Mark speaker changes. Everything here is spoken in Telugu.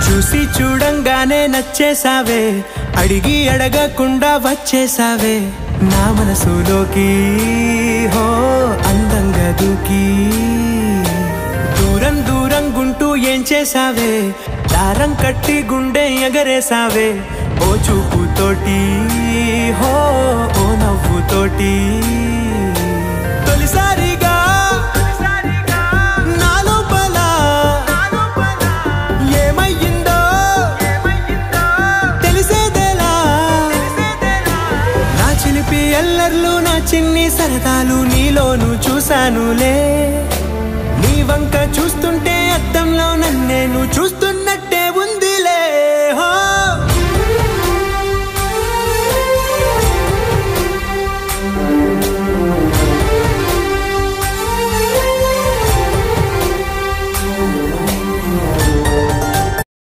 Speaker 1: చూసి చూడంగానే నచ్చేసావే అడిగి అడగకుండా వచ్చేసావే నా మనసులోకి హో అందంగా దూకి దూరం దూరం గుంటూ ఏం చేసావే దారం కట్టి గుండె ఎగరేసావే ఓ చూపుతోటి హో ఓ నవ్వుతోటి తొలిసారిగా నా లోపల ఏమయ్యిందో తెలిసేదేలా నా చిలిపి ఎల్లర్లు నా చిన్ని సరదాలు నీలోను చూశానులే నీ వంక చూస్తుంటే అద్దంలో నన్నేను చూస్తున్నా